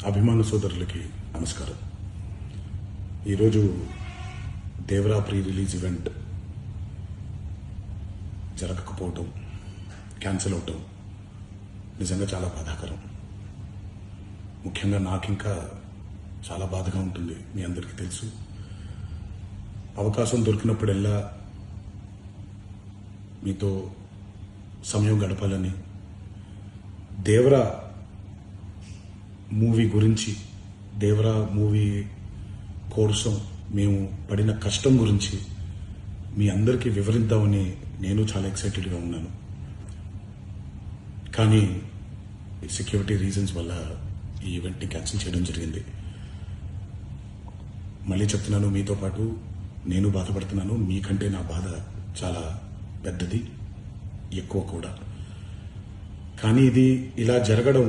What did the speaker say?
అభిమాన సోదరులకి నమస్కారం. ఈరోజు దేవరా ప్రీ రిలీజ్ ఈవెంట్ జరగకపోవటం, క్యాన్సిల్ అవటం నిజంగా చాలా బాధాకరం. ముఖ్యంగా నాకు ఇంకా చాలా బాధగా ఉంటుంది. మీ అందరికీ తెలుసు, అవకాశం దొరికినప్పుడల్లా మీతో సమయం గడపాలని, దేవరా మూవీ గురించి, దేవరా మూవీ కోసం మేము పడిన కష్టం గురించి మీ అందరికీ వివరిద్దామని నేను చాలా ఎక్సైటెడ్గా ఉన్నాను. కానీ సెక్యూరిటీ రీజన్స్ వల్ల ఈ ఈవెంట్ని క్యాన్సిల్ చేయడం జరిగింది. మళ్ళీ చెప్తున్నాను, మీతో పాటు నేను బాధపడుతున్నాను. మీకంటే నా బాధ చాలా పెద్దది, ఎక్కువ కూడా. కానీ ఇది ఇలా జరగడం